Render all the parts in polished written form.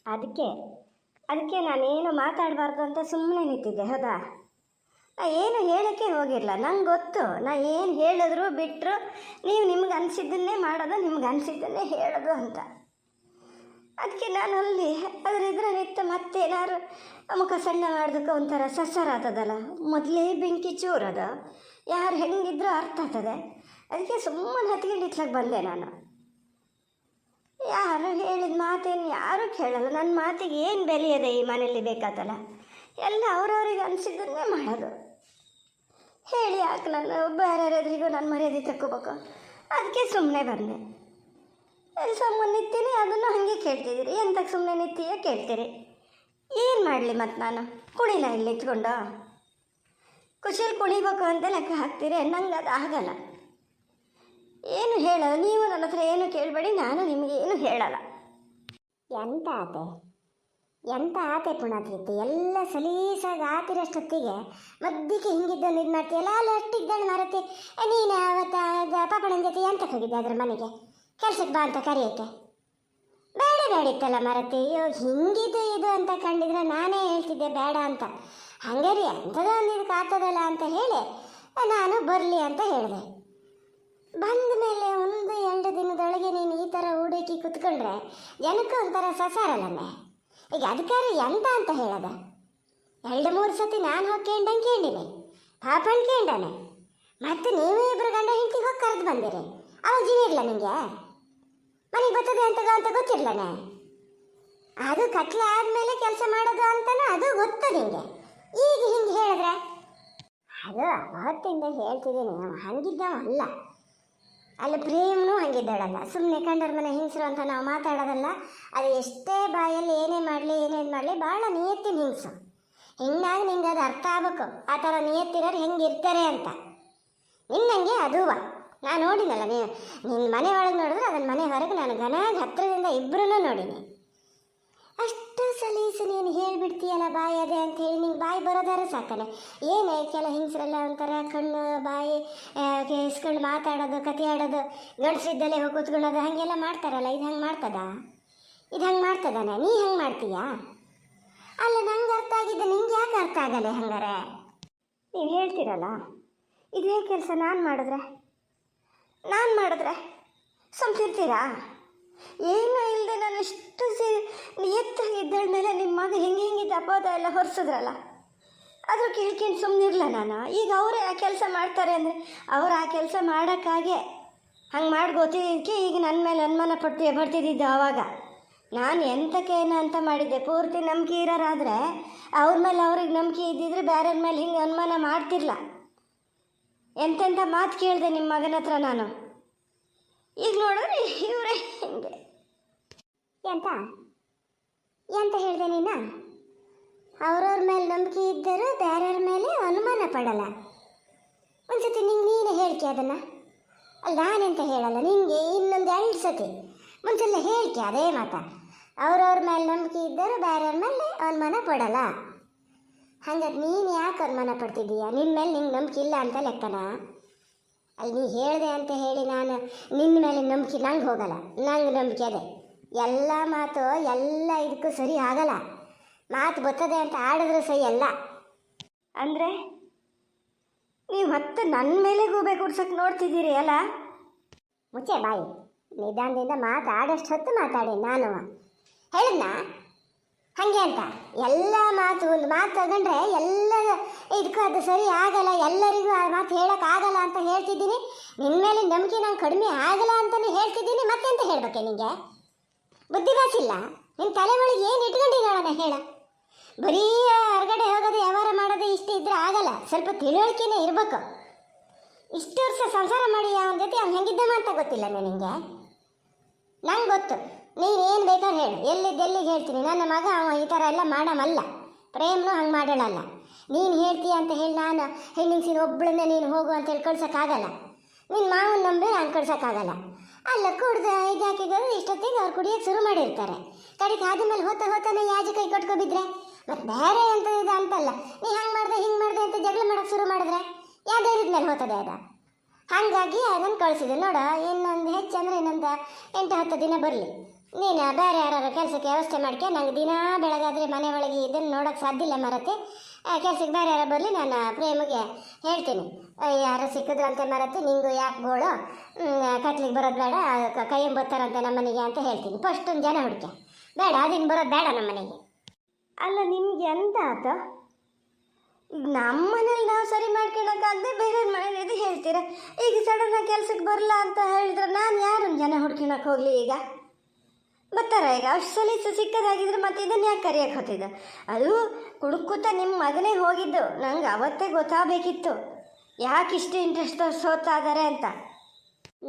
ಅದಕ್ಕೆ ಅದಕ್ಕೆ ನಾನೇನು ಮಾತಾಡಬಾರ್ದು ಅಂತ ಸುಮ್ಮನೆ ನಿಂತಿದ್ದೆ. ಹೌದಾ, ನಾ ಏನು ಹೇಳೋಕ್ಕೆ ಹೋಗಿರಲ್ಲ. ನಂಗೆ ಗೊತ್ತು, ನಾ ಏನು ಹೇಳಿದ್ರು ಬಿಟ್ಟರು ನೀವು ನಿಮ್ಗೆ ಅನಿಸಿದ್ದನ್ನೇ ಮಾಡೋದು, ನಿಮ್ಗೆ ಅನಿಸಿದ್ದನ್ನೇ ಹೇಳೋದು ಅಂತ. ಅದಕ್ಕೆ ನಾನು ಅಲ್ಲಿ ಅದ್ರಿದ್ರೆ ನಿಂತು ಮತ್ತೇನಾದ್ರು ಮುಖ ಸಣ್ಣ ಮಾಡೋದಕ್ಕೆ ಒಂಥರ ಸಸರ ಆಗ್ತದಲ್ಲ. ಮೊದಲೇ ಬೆಂಕಿ ಚೂರದ ಯಾರು ಹೆಂಗಿದ್ರೂ ಅರ್ಥ ಆಗ್ತದೆ. ಅದಕ್ಕೆ ಸುಮ್ಮನೆ ಹತ್ಕೊಂಡು ಇತ್ಲಾಗ ಬಂದೆ ನಾನು. ಯಾರು ಹೇಳಿದ ಮಾತೇನು ಯಾರೂ ಕೇಳಲ್ಲ. ನನ್ನ ಮಾತಿಗೆ ಏನು ಬೆಲೆ ಇದೆ ಈ ಮನೇಲಿ ಬೇಕಾತಲ್ಲ. ಎಲ್ಲ ಅವ್ರವ್ರಿಗೆ ಅನಿಸಿದ್ದನ್ನೇ ಮಾಡೋದು. ಹೇಳಿ ಯಾಕೆ ನಾನು ಬೇರೆಯವರೆದ್ರಿಗೂ ನಾನು ಮರ್ಯಾದೆ ತಕ್ಕೋಬೇಕು. ಅದಕ್ಕೆ ಸುಮ್ಮನೆ ಬಂದೆ. ಸುಮ್ಮನೆ ನಿಂತೀನಿ, ಅದನ್ನು ಹಾಗೆ ಕೇಳ್ತಿದ್ದೀರಿ. ಎಂತಕ್ಕೆ ಸುಮ್ಮನೆ ನಿಂತೀಯ ಕೇಳ್ತೀರಿ. ಏನು ಮಾಡಲಿ ಮತ್ತು ನಾನು ಕುಣಿಲ ಇಲ್ಲಿ ಇಟ್ಕೊಂಡು ಖುಷಿಯಲ್ಲಿ ಕುಣಿಬೇಕು ಅಂತ ಲೆಕ್ಕ ಹಾಕ್ತೀರಿ. ನಂಗೆ ಅದು ಆಗಲ್ಲ. ಏನು ಹೇಳಲ್ಲ, ನೀವು ನನ್ನ ಹತ್ರ ಏನು ಕೇಳಬೇಡಿ, ನಾನು ನಿಮಗೆ ಏನು ಹೇಳಲ್ಲ. ಎಂತ ಆತೆ ಪುಣಾತ್ರಿತಿ ಎಲ್ಲ ಸಲೀಸಾಗಿ ಆತಿರಷ್ಟೊತ್ತಿಗೆ ಮದ್ದಿಗೆ ಹಿಂಗಿದ್ದ ಇದು ಮಾಡ್ತೀಯಲ್ಲ. ಅಲ್ಲಿ ಅಷ್ಟಿದ್ದಾಳೆ ಮಾರತಿ. ನೀನು ಅವತ್ತ ಪಾಪಣ್ಣನ ಜೊತೆ ಎಂತಕ್ಕೆ ಹೋಗಿದ್ದೆ ಅದ್ರ ಮನೆಗೆ ಕೆಲ್ಸಕ್ಕೆ ಬಾ ಅಂತ ಕರೆಯೋಕ್ಕೆ? ಬೇಡಿತ್ತಲ್ಲ ಮಾರತಿ. ಅಯ್ಯೋ ಹಿಂಗಿದು ಇದು ಅಂತ ಕಂಡಿದ್ರೆ ನಾನೇ ಹೇಳ್ತಿದ್ದೆ ಬೇಡ ಅಂತ. ಹಂಗಾರಿ ಅಂಥದ್ದು ಒಂದು ಇದಕ್ಕೆ ಆಗ್ತದಲ್ಲ ಅಂತ ಹೇಳಿ ನಾನು ಬರಲಿ ಅಂತ ಹೇಳಿದೆ. ಬಂದ ಮೇಲೆ 1-2 ದಿನದೊಳಗೆ ನೀನು ಈ ಥರ ಹೂಡಕಿ ಕುತ್ಕೊಂಡ್ರೆ ಜನಕ್ಕೆ ಒಂಥರ ಸಸಾರಲ್ಲಮ್ಮೆ. ಈಗ ಅದಕ್ಕಾದ್ರೆ ಎಂತ ಅಂತ ಹೇಳೋದ? 2-3 ಸತಿ ನಾನು ಹೋಗಿ ಕೇಂಡೀನಿ, ಪಾಪಣ್ಣ ಕೇಂಡಾನೆ. ಮತ್ತು ನೀವು ಇಬ್ಬರು ಗಂಡ ಹೆಂಡತಿ ಹೋಗಿ ಕರೆದು ಬಂದಿರಿ. ಅವಾಗ ಜೀವ ಇರಲ್ಲ ನಿಮಗೆ? ಮನೆಗೆ ಬರ್ತದೆ ಅಂತ ಗೊತ್ತಿರಲನೆ. ಅದು ಕತ್ಲೆ ಆದಮೇಲೆ ಕೆಲಸ ಮಾಡೋದು ಅಂತಲೂ ಅದು ಗೊತ್ತು ನಿಮಗೆ. ಈಗ ಹಿಂಗೆ ಹೇಳಿದ್ರೆ ಅದು ಅವತ್ತಿಂದ ಹೇಳ್ತಿದ್ದೀನಿ. ಹಂಗಿದ್ದವ ಅಲ್ಲ. ಅಲ್ಲಿ ಪ್ರೇಮನೂ ಹಂಗಿದ್ದಾಳಲ್ಲ. ಸುಮ್ಮನೆ ಕಂಡರ ಮನೆ ಹಿಂಸರು ಅಂತ ನಾವು ಮಾತಾಡೋದಲ್ಲ. ಅದು ಎಷ್ಟೇ ಬಾಯಲ್ಲಿ ಏನೇ ಮಾಡಲಿ ಭಾಳ ನಿಯತ್ತಿನ ಹಿಂಸು. ಹಿಂಗಾಗಿ ನಿಂಗೆ ಅದು ಅರ್ಥ ಆಗ್ಬೇಕು. ಆ ಥರ ನಿಯತ್ತಿರೋರು ಹೆಂಗಿರ್ತಾರೆ ಅಂತ. ನಿನ್ನಂಗೆ ಅದುವ ನಾನು ನೋಡಿನಲ್ಲ. ನಿನ್ನ ಮನೆ ಒಳಗೆ ನೋಡಿದ್ರೆ ಅದನ್ನ ಮನೆ ಹೊರಗೆ ನಾನು ಗನಾಗಿ ಹತ್ತಿರದಿಂದ ಇಬ್ಬರೂ ನೋಡೀನಿ. ಅಷ್ಟು ಸಲೀಸು ನೀನು ಹೇಳಿಬಿಡ್ತೀಯಲ್ಲ ಬಾಯಿ ಅದೇ ಅಂಥೇಳಿ ನಿಂಗೆ ಬಾಯಿ ಬರೋದಾರ ಸಾಕನೆ. ಏನೇ ಕೆಲ ಹಿಂಸರೆಲ್ಲ ಒಂಥರ ಕಣ್ಣು ಬಾಯಿ ಇಸ್ಕೊಂಡು ಮಾತಾಡೋದು, ಕತೆ ಆಡೋದು, ಗಂಡಸಿದ್ದಲ್ಲೇ ಹೋಗಿ ಕೂತ್ಕೊಳ್ಳೋದು ಹಾಗೆಲ್ಲ ಮಾಡ್ತಾರಲ್ಲ. ಇದು ಹಂಗೆ ಮಾಡ್ತದಾನೆ? ನೀ ಹಂಗೆ ಮಾಡ್ತೀಯಾ? ಅಲ್ಲ, ನಂಗೆ ಅರ್ಥ ಆಗಿದ್ದೆ, ನಿಂಗೆ ಯಾಕೆ ಅರ್ಥ ಆಗಲ್ಲ ಹಂಗಾರೆ? ನೀವು ಹೇಳ್ತೀರಲ್ಲ ಇದೇ ಕೆಲಸ ನಾನು ಮಾಡಿದ್ರೆ ಸುಮ್ತಿರ್ತೀರಾ? ಏನೂ ಇಲ್ಲದೆ ನಾನು ಇಷ್ಟು ನಿಯತ್ತಾಗಿದ್ದಳ ಮೇಲೆ ನಿಮ್ಮ ಮಗ ಹೆಂಗಿದ್ದ ಅಪವಾದ ಎಲ್ಲ ಹೊರಿಸಿದ್ರಲ್ಲ, ಆದರೂ ಕೇಳ್ಕೊಂಡು ಸುಮ್ಮನಿರಲ್ಲ ನಾನು. ಈಗ ಅವರೇ ಆ ಕೆಲಸ ಮಾಡ್ತಾರೆ ಅಂದರೆ ಅವ್ರು ಆ ಕೆಲಸ ಮಾಡೋಕ್ಕಾಗೆ ಹಂಗೆ ಮಾಡಿ ಗೊತ್ತಿದ್ದಕ್ಕೆ ಈಗ ನನ್ನ ಮೇಲೆ ಅನುಮಾನ ಬರ್ತಿದ್ದಿದ್ದು. ಆವಾಗ ನಾನು ಎಂತಕ್ಕೇನು ಅಂತ ಮಾಡಿದ್ದೆ. ಪೂರ್ತಿ ನಂಬಿಕೆ ಇರೋರಾದರೆ ಅವ್ರ ಮೇಲೆ ಅವ್ರಿಗೆ ನಂಬಿಕೆ ಇದ್ದಿದ್ರೆ ಬೇರೆಯವ್ರ ಮೇಲೆ ಹಿಂಗೆ ಅನುಮಾನ ಮಾಡ್ತಿರ್ಲ. ಎಂತೆಂಥ ಮಾತು ಕೇಳಿದೆ ನಿಮ್ಮ ಮಗನ ಹತ್ರ ನಾನು. ಈಗ ನೋಡಿದ್ರೆ ಇವರೇ ಹಿಂಗೆ ಎಂತ ಹೇಳಿದೆ ನೀನು? ಅವ್ರವ್ರ ಮೇಲೆ ನಂಬಿಕೆ ಇದ್ದರೂ ಬೇರೆಯವ್ರ ಮೇಲೆ ಅನುಮಾನ ಪಡಲ್ಲ. ಒಂದ್ಸತಿ ನೀನೇ ಹೇಳ್ಕೆ ಅದನ್ನು. ಅಲ್ಲ, ನಾನೆಂತ ಹೇಳಲ್ಲ ನಿನಗೆ. ಇನ್ನೊಂದು 2 ಸತಿ ಮುಂಚೆಲ್ಲ ಹೇಳ್ಕೆ ಅದೇ ಮಾತಾ. ಅವ್ರವ್ರ ಮೇಲೆ ನಂಬಿಕೆ ಇದ್ದರೂ ಬೇರೆಯವ್ರ ಮೇಲೆ ಅನುಮಾನ ಪಡಲ್ಲ. ಹಂಗಾದ್ರೆ ನೀನು ಯಾಕೆ ಅನುಮಾನ ಪಡ್ತಿದ್ದೀಯ? ನಿನ್ನ ಮೇಲೆ ನಿಂಗೆ ನಂಬಿಕೆ ಇಲ್ಲ ಅಂತ ಲೆಕ್ಕನ? ಅಲ್ಲಿ ನೀ ಹೇಳಿದೆ ಅಂತ ಹೇಳಿ ನಾನು ನಿನ್ನ ಮೇಲೆ ನಂಬಿಕೆ ನಂಗೆ ಹೋಗಲ್ಲ. ನಂಗೆ ನಂಬಿಕೆ ಅದೇ. ಎಲ್ಲ ಮಾತು ಎಲ್ಲ ಇದಕ್ಕೂ ಸರಿ ಆಗಲ್ಲ. ಮಾತು ಬರ್ತದೆ ಅಂತ ಆಡಿದ್ರೆ ಸರಿ ಅಲ್ಲ. ಅಂದರೆ ನೀವು ಮತ್ತೆ ನನ್ನ ಮೇಲೆ ಗೂಬೆ ಕೂಡ್ಸೋಕ್ಕೆ ನೋಡ್ತಿದ್ದೀರಿ ಅಲ್ಲ? ಮುಚ್ಚೆ ಬಾಯಿ. ನಿಧಾನದಿಂದ ಮಾತಾಡೋಷ್ಟು ಹೊತ್ತು ಮಾತಾಡಿ. ನಾನು ಹೇಳಿದ್ನಾ ಹಾಗೆ ಅಂತ? ಎಲ್ಲ ಒಂದು ಮಾತು ತಗೊಂಡ್ರೆ ಎಲ್ಲ ಇದಕ್ಕೂ ಅದು ಸರಿ ಆಗಲ್ಲ, ಎಲ್ಲರಿಗೂ ಆ ಮಾತು ಹೇಳೋಕ್ಕಾಗಲ್ಲ ಅಂತ ಹೇಳ್ತಿದ್ದೀನಿ. ನಿನ್ನ ಮೇಲೆ ನಂಬಿಕೆ ನಂಗೆ ಕಡಿಮೆ ಆಗಲ್ಲ ಅಂತಲೂ ಹೇಳ್ತಿದ್ದೀನಿ. ಮತ್ತೆಂತ ಹೇಳಬೇಕೆ ನಿನಗೆ? ಬುದ್ಧಿ ಬಾಸಿಲ್ಲ ನಿನ್ನ ತಲೆ ಒಳಗೆ ಏನು ಇಟ್ಕೊಂಡಿದ್ದಾಳೆ ಹೇಳ? ಬರೀ ಹೊರಗಡೆ ಹೋಗೋದು ವ್ಯವಹಾರ ಮಾಡೋದು ಇಷ್ಟು ಇದ್ರೆ ಆಗಲ್ಲ. ಸ್ವಲ್ಪ ತಿಳುವಳಿಕೆನೇ ಇರಬೇಕು. ಇಷ್ಟು ವರ್ಷ ಸಂಸಾರ ಮಾಡಿ ಅವನ ಜೊತೆ ಅವ್ನು ಹೆಂಗಿದ್ದಮ್ಮ ಅಂತ ಗೊತ್ತಿಲ್ಲ ನಿನಗೆ? ನಂಗೆ ಗೊತ್ತು. ನೀನೇನು ಬೇಕಾದ್ರೆ ಹೇಳು, ಎಲ್ಲಿಗೆ ಹೇಳ್ತೀನಿ. ನನ್ನ ಮಗ ಅವ ಈ ಥರ ಎಲ್ಲ ಮಾಡಮಲ್ಲ. ಪ್ರೇಮನೂ ಹಂಗೆ ಮಾಡೋಳಲ್ಲ. ನೀನು ಹೇಳ್ತೀಯ ಅಂತ ಹೇಳಿ ನಾನು ಹೆಣ್ಣಿನ ಒಬ್ಬಳನ್ನೇ ನೀನು ಹೋಗು ಅಂತ ಹೇಳಿ ಕಳ್ಸೋಕ್ಕಾಗಲ್ಲ. ನಿನ್ನ ಮಾವನ ನಂಬಿ ನಾನು ಕಳ್ಸೋಕ್ಕಾಗಲ್ಲ. ಅಲ್ಲ, ಕುಡ್ದು ಇದಾಕಿಗೋದು ಇಷ್ಟೊತ್ತಿಗೆ ಅವ್ರು ಕುಡಿಯೋಕ್ಕೆ ಶುರು ಮಾಡಿರ್ತಾರೆ. ಕಡೆಗೆ ಆದಮೇಲೆ ಹೋತಾನೆ ಯಾಜ ಕೈ ಕಟ್ಕೊಬಿದ್ರೆ ಮತ್ತು ಬೇರೆ ಅಂತ ಇದೆ ಅಂತಲ್ಲ. ನೀ ಹಂಗೆ ಮಾಡಿದೆ ಹಿಂಗೆ ಮಾಡಿದೆ ಅಂತ ಜಗಳ ಮಾಡೋಕ್ಕೆ ಶುರು ಮಾಡಿದ್ರೆ ಯಾವುದೇ ಮೇಲೆ ಹೋಗ್ತದೆ ಅದು. ಹಾಗಾಗಿ ಅದನ್ನು ಕಳಿಸಿದೆ. ನೋಡ, ಇನ್ನೊಂದು ಹೆಚ್ಚಂದರೆ ಇನ್ನೊಂದು 8-10 ದಿನ ಬರಲಿ. ನೀನು ಬೇರೆ ಯಾರು ಕೆಲಸಕ್ಕೆ ವ್ಯವಸ್ಥೆ ಮಾಡ್ಕೆ. ನಂಗೆ ದಿನ ಬೆಳಗಾದರೆ ಮನೆ ಒಳಗೆ ಇದನ್ನು ನೋಡೋಕ್ಕೆ ಸಾಧ್ಯ ಇಲ್ಲ ಮರತೆ. ಕೆಲಸಕ್ಕೆ ಬೇರೆ ಯಾರು ಬರಲಿ, ನಾನು ಪ್ರೇಮಿಗೆ ಹೇಳ್ತೀನಿ, ಯಾರು ಸಿಕ್ಕಿದ್ರಂತೆ ಮರತೆ, ನಿಂಗೂ ಯಾಕೆ ಗೋಳು, ಕತ್ಲಿಗೆ ಬರೋದು ಬೇಡ, ಕೈ ಬರ್ತಾರಂತೆ ನಮ್ಮ ಮನೆಗೆ ಅಂತ ಹೇಳ್ತೀನಿ. ಫಸ್ಟ್ ಒಂದು ಜನ ಹುಡುಕೆ ಬೇಡ, ಅದನ್ನು ಬರೋದು ಬೇಡ ನಮ್ಮ ಮನೆಗೆ. ಅಲ್ಲ ನಿಮ್ಗೆ ಎಂತ ಆತ? ಈಗ ನಮ್ಮ ಮನೇಲಿ ನಾವು ಸರಿ ಮಾಡ್ಕೊಳಕ್ಕಾಗದೆ ಬೇರೆ ಮನೇಲಿ ಇದು ಹೇಳ್ತೀರ. ಈಗ ಸಡನ್ನಾಗಿ ಕೆಲಸಕ್ಕೆ ಬರಲ್ಲ ಅಂತ ಹೇಳಿದ್ರೆ ನಾನು ಯಾರನ್ನು ಜನ ಹುಡ್ಕೊಳಕ್ಕೆ ಹೋಗಲಿ? ಈಗ ಬರ್ತಾರ, ಈಗ ಅಷ್ಟು ಸಲೀಸು ಸಿಕ್ಕದಾಗಿದ್ರೆ ಮತ್ತೆ ಇದನ್ನು ಯಾಕೆ ಕರೆಯೋಕೆ ಹೊತ್ತಿದ್ದು? ಅದು ಕುಡುಕುತ್ತ ನಿಮ್ಮ ಮಗನೇ ಹೋಗಿದ್ದು. ನಂಗೆ ಅವತ್ತೇ ಗೊತ್ತಾಗಬೇಕಿತ್ತು ಯಾಕೆ ಇಷ್ಟು ಇಂಟ್ರೆಸ್ಟ್ ಸೋತಾ ಇದ್ದಾರೆ ಅಂತ.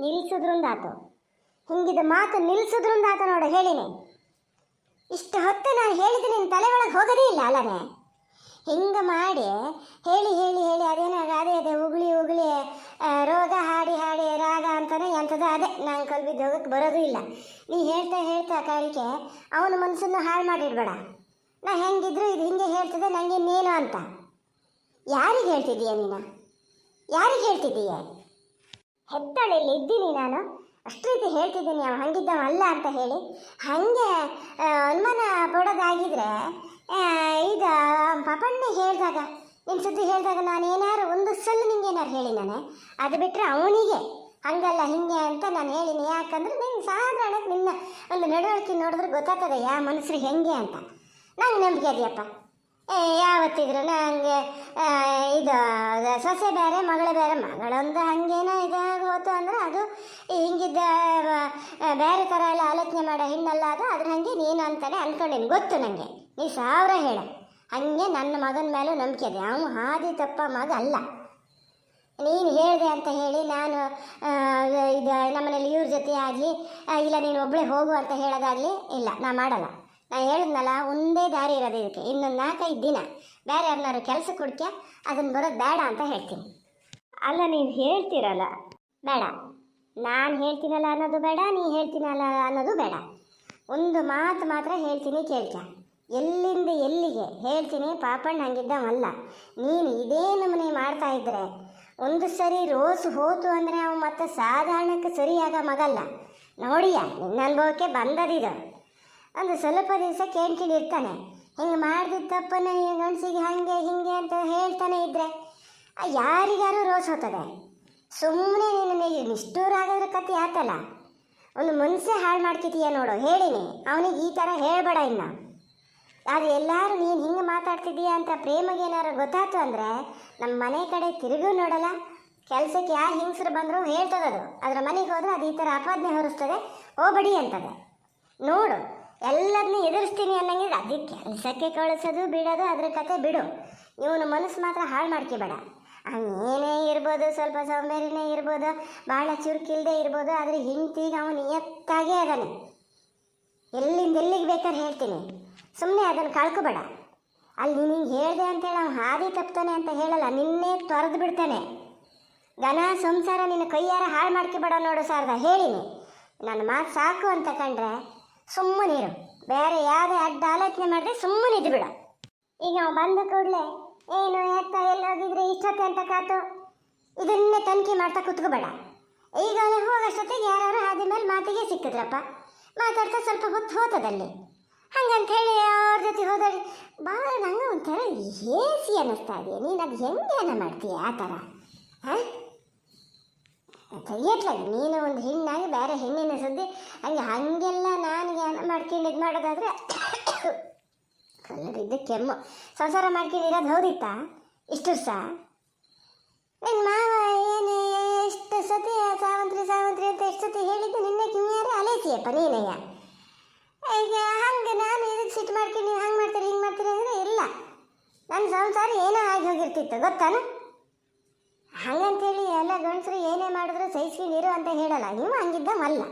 ನಿಲ್ಲಿಸಿದ್ರಿಂದಾತು, ಹಿಂಗಿದ ಮಾತು ನಿಲ್ಲಿಸಿದ್ರಿಂದಾತ ನೋಡು. ಹೇಳಿನಿ ಇಷ್ಟು ಹೊತ್ತು ನಾನು ಹೇಳಿದ್ರೆ ನಿನ್ನ ತಲೆ ಒಳಗೆ ಹೋಗೋದೇ ಇಲ್ಲ ಅಲ್ಲನೇ. ಹಿಂಗೆ ಮಾಡಿ ಹೇಳಿ ಹೇಳಿ ಹೇಳಿ ಅದೇನಾಗ ಅದೇ ಉಗುಳಿ ಉಗುಳಿ ರೋಗ ಹಾಡಿ ಹಾಡಿ ರಾಗ ಅಂತಾನೆ ಎಂಥದ ಅದೇ ನಂಗೆ ಕಲ್ಬಿದ್ದು ಹೋಗಕ್ಕೆ ಬರೋದು ಇಲ್ಲ. ನೀ ಹೇಳ್ತಾ ಹೇಳ್ತಾ ಕಾಳಿಕೆ ಅವನ ಮನಸ್ಸನ್ನು ಹಾಳು ಮಾಡಿಡ್ಬೇಡ. ನಾ ಹೆಂಗಿದ್ರು ಇದು ಹಿಂಗೆ ಹೇಳ್ತಿದ್ದೆ ನನಗೆ ನೀನು ಅಂತ. ಯಾರಿಗೆ ಹೇಳ್ತಿದ್ದೀಯ ನೀನು? ಯಾರಿಗೆ ಹೇಳ್ತಿದ್ದೀಯ? ಹೆತ್ತಳೆಯಲ್ಲಿ ಇದ್ದೀನಿ ನಾನು, ಅಷ್ಟು ರೀತಿ ಹೇಳ್ತಿದ್ದೀನಿ ಅವ ಹಂಗಿದ್ದವ ಅಲ್ಲ ಅಂತ ಹೇಳಿ. ಹಾಗೆ ಅನುಮಾನ ಪಡೋದಾಗಿದ್ರೆ ಈಗ ಪಾಪಣ್ಣೆ ಹೇಳಿದಾಗ, ನಿನ್ನ ಸುದ್ದಿ ಹೇಳಿದಾಗ ನಾನು ಏನಾರು ಒಂದು ಸಲ ನಿಂಗೆ ಏನಾರು ಹೇಳಿ ನಾನು, ಅದು ಬಿಟ್ಟರೆ ಅವನಿಗೆ ಹಂಗಲ್ಲ ಹಿಂಗೆ ಅಂತ ನಾನು ಹೇಳಿನಿ. ಯಾಕಂದ್ರೆ ನಂಗೆ ಸಾಧಾರಣಕ್ಕೆ ನಿನ್ನ ಒಂದು ನಡವಳಿಕೆ ನೋಡಿದ್ರೆ ಗೊತ್ತಾಗ್ತದೆ ಯಾವ ಮನುಷ್ಯರು ಹೆಂಗೆ ಅಂತ. ನಂಗೆ ನಂಬಿಕೆ ಅದೆಯಪ್ಪ. ಯಾವತ್ತಿದ್ರು ನಂಗೆ ಇದು ಸೊಸೆ ಬೇರೆ ಮಗಳು ಬೇರೆ, ಮಗಳೊಂದು ಹಂಗೇನೋ ಇದಾಗ ಹೋತು ಅಂದ್ರೆ ಅದು ಹಿಂಗಿದ್ದ ಬೇರೆ ಥರ ಎಲ್ಲ ಆಲೋಚನೆ ಮಾಡೋ ಹೆಣ್ಣಲ್ಲ ಅದು. ಅದ್ರ ಹಾಗೆ ನೀನು ಅಂತಾನೆ ಅಂದ್ಕೊಂಡೇನು ಗೊತ್ತು ನನಗೆ. ನೀ 1000 ಹೇಳ ಹಾಗೆ ನನ್ನ ಮಗನ ಮೇಲೂ ನಂಬಿಕೆ ಇದೆ. ಅವನು ಹಾದಿ ತಪ್ಪ ಮಗ ಅಲ್ಲ. ನೀನು ಹೇಳಿದೆ ಅಂತ ಹೇಳಿ ನಾನು ಇದು ನಮ್ಮನೇಲಿ ಇವ್ರ ಜೊತೆ ಆಗಲಿ ಇಲ್ಲ ನೀನು ಒಬ್ಬಳೇ ಹೋಗು ಅಂತ ಹೇಳೋದಾಗಲಿ ಇಲ್ಲ, ನಾ ಮಾಡಲ್ಲ. ನಾನು ಹೇಳಿದ್ನಲ್ಲ, ಒಂದೇ ದಾರಿ ಇರೋದು ಇದಕ್ಕೆ. ಇನ್ನೊಂದು 4-5 ದಿನ ಬೇರೆ ಯಾರನ್ನಾರು ಕೆಲಸ ಕೊಡ್ತೀಯ, ಅದನ್ನು ಬರೋದು ಬೇಡ ಅಂತ ಹೇಳ್ತೀನಿ. ಅಲ್ಲ ನೀವು ಹೇಳ್ತೀರಲ್ಲ, ಬೇಡ. ನಾನು ಹೇಳ್ತೀನಲ್ಲ ಅನ್ನೋದು ಬೇಡ, ನೀ ಹೇಳ್ತೀನಲ್ಲ ಅನ್ನೋದು ಬೇಡ. ಒಂದು ಮಾತು ಮಾತ್ರ ಹೇಳ್ತೀನಿ ಕೇಳ್ಕ. ಎಲ್ಲಿಂದ ಎಲ್ಲಿಗೆ ಹೇಳ್ತೀನಿ, ಪಾಪಣ್ಣ ಹಂಗಿದ್ದವಲ್ಲ. ನೀನು ಇದೇ ನಮೂನೆ ಮಾಡ್ತಾ ಇದ್ರೆ ಒಂದು ಸರಿ ರೋಸು ಹೋತು ಅಂದರೆ ಅವ ಮತ್ತೆ ಸಾಧಾರಣಕ್ಕೆ ಸರಿಯಾಗ ಮಗಲ್ಲ. ನೋಡಿಯ ನಿನ್ನ ಅನುಭವಕ್ಕೆ ಬಂದದಿದು. ಒಂದು ಸ್ವಲ್ಪ ದಿವಸ ಕೇಳ್ಕೊಂಡಿರ್ತಾನೆ, ಹಿಂಗೆ ಮಾಡ್ದಿದ್ದ ತಪ್ಪನ್ನ ಗಂಡಸಿಗೆ ಹಾಗೆ ಹಿಂಗೆ ಅಂತ ಹೇಳ್ತಾನೆ ಇದ್ದರೆ ಯಾರಿಗಾರು ರೋಸ್ ಹೋಗ್ತದೆ. ಸುಮ್ಮನೆ ನಿನ್ನ ನಿಷ್ಠೂರ ಆಗೋದ್ರ ಕತೆ ಆತಲ್ಲ. ಒಂದು ಮನಸ್ಸೇ ಹಾಳು ಮಾಡ್ತಿದ್ದೀಯ ನೋಡು. ಹೇಳಿನಿ ಅವನಿಗೆ ಈ ಥರ ಹೇಳ್ಬೇಡ ಇನ್ನು. ಅದು ಎಲ್ಲರೂ ನೀನು ಹಿಂಗೆ ಮಾತಾಡ್ತಿದ್ದೀಯ ಅಂತ ಪ್ರೇಮಗೆ ಏನಾರು ಗೊತ್ತಾಯ್ತು ಅಂದರೆ ನಮ್ಮ ಮನೆ ಕಡೆ ತಿರುಗೂ ನೋಡಲ್ಲ. ಕೆಲಸಕ್ಕೆ ಯಾವ ಹಿಂಸರು ಬಂದರೂ ಹೇಳ್ತದದು. ಅದರ ಮನೆಗೆ ಹೋದರೆ ಅದು ಈ ಥರ ಅಪಾದನೆ ಹೊರಿಸ್ತದೆ, ಹೋಗಬೇಡಿ ಅಂತದೆ. ನೋಡು ಎಲ್ಲದನ್ನೂ ಎದುರಿಸ್ತೀನಿ ಅನ್ನಂಗಿದ್ರೆ ಅದಕ್ಕೆ ಕೆಲಸಕ್ಕೆ ಕಳಿಸೋದು ಬಿಡೋದು ಅದ್ರ ಕತೆ ಬಿಡು. ಇವನು ಮನಸ್ಸು ಮಾತ್ರ ಹಾಳು ಮಾಡ್ಕೋಬೇಡ. ಹಂಗೇನೇ ಇರ್ಬೋದು, ಸ್ವಲ್ಪ ಸೌಂದರ್ಯನೇ ಇರ್ಬೋದು, ಭಾಳ ಚುರುಕಿಲ್ಲದೆ ಇರ್ಬೋದು, ಆದರೆ ಹಿಂತಿಗೆ ಅವನು ನಿಯತ್ತಾಗೇ ಅದಾನೆ. ಎಲ್ಲಿಂದ ಎಲ್ಲಿಗೆ ಬೇಕಾದ್ರೆ ಹೇಳ್ತೀನಿ. ಸುಮ್ಮನೆ ಅದನ್ನು ಕಳ್ಕೊಬೇಡ. ಅಲ್ಲಿ ನಿನಗೆ ಹೇಳಿದೆ ಅಂತೇಳಿ ಅವ್ನು ಹಾದಿ ತಪ್ತಾನೆ ಅಂತ ಹೇಳಲ್ಲ, ನಿನ್ನೆ ತೊರೆದು ಬಿಡ್ತಾನೆ. ಘನ ಸಂಸಾರ ನಿನ್ನ ಕೈಯಾರ ಹಾಳು ಮಾಡ್ಕೊಬೇಡ ನೋಡು ಶಾರದಾ. ಹೇಳಿನಿ ನನ್ನ ಮಾತು ಸಾಕು ಅಂತ ಕಂಡ್ರೆ ಸುಮ್ಮನಿರು. ಬೇರೆ ಯಾವುದೇ ಅಡ್ಡ ಆಲೋಚನೆ ಮಾಡಿದ್ರೆ ಸುಮ್ಮನಿದ್ದು ಬಿಡು. ಈಗ ನಾವು ಬಂದ ಕೂಡಲೇ ಏನು ಎತ್ತ ಎಲ್ಲೋಗಿದ್ರೆ ಇಷ್ಟೊತ್ತೆ ಅಂತ ಕಾತು ಇದನ್ನೇ ತನಿಖೆ ಮಾಡ್ತಾ ಕೂತ್ಕೋಬೇಡ. ಈಗ ಹೋಗೋಷ್ಟೊತ್ತಿಗೆ ಯಾರು ಹಾದಿ ಮೇಲೆ ಮಾತಿಗೆ ಸಿಕ್ಕಿದ್ರಪ್ಪ, ಮಾತಾಡ್ತಾ ಸ್ವಲ್ಪ ಹೊತ್ತು ಹೋತದಲ್ಲಿ. ಹಂಗಂತ ಹೇಳಿ ಅವ್ರ ಜೊತೆ ಹೋದಲ್ಲಿ ಭಾಳ ನಂಗೆ ಒಂಥರ ಏಸಿ ಅನ್ನಿಸ್ತಾ ಇದೆಯಾ. ನೀನು ಅದು ಹೆಂಗೆ ಏನ ಮಾಡ್ತೀಯ ಆ ಥರ? ಹಾಂ ತೆಗಿಯತ್ಲಾಗ ನೀನು ಒಂದು ಹೆಣ್ಣಾಗಿ ಬೇರೆ ಹೆಣ್ಣಿನ ಸುದ್ದಿ ಹಾಗೆಲ್ಲ ನಾನು ಏನ ಮಾಡ್ಕೊಂಡು ಇದು ಮಾಡೋದಾದರೆ ಕಲ್ಲರಿದ್ದ ಕೆಮ್ಮು. ಸಂಸಾರ ಮಾಡ್ಕೊಂಡಿರೋದು ಹೌದಿತ್ತಾ ಇಷ್ಟು ಸಹ? ನಿನ್ನ ಮಾವ ಏನು ಎಷ್ಟು ಸತಿ ಸಾವಂತ್ರಿ ಸಾವಂತ್ರಿ ಅಂತ ಎಷ್ಟು ಸತಿ ಹೇಳಿದ್ದು ನಿನ್ನೆ ಕಿವಿಯಾರೆ ಅಲೇಸಿಯಪ್ಪ ನೀನಯ್ಯ. ಈಗ ಹಂಗೆ ನಾನು ಇದಕ್ಕೆ ಸಿಟ್ಟು ಮಾಡ್ಕೊಂಡು ನೀವು ಹಂಗೆ ಮಾಡ್ತೀರಿ ಹಿಂಗೆ ಮಾಡ್ತೀರಿ ಅಂದರೆ ಇಲ್ಲ, ನನ್ನ ಸಂಸಾರ ಏನೋ ಆಗಿ ಹೋಗಿರ್ತಿತ್ತು ಗೊತ್ತಾನು. ಹಂಗಂತೇಳಿ ಎಲ್ಲ ಗಂಡಸರು ಏನೇ ಮಾಡಿದ್ರು ಸಹಿಸ್ಕೊಂಡಿರು ಅಂತ ಹೇಳಲ್ಲ. ನೀವು ಹಂಗಿದ್ದವಲ್ಲ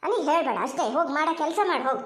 ನನಗೆ ಹೇಳಬೇಡ ಅಷ್ಟೇ. ಹೋಗಿ ಮಾಡೋ ಕೆಲಸ ಮಾಡಿ ಹೋಗು.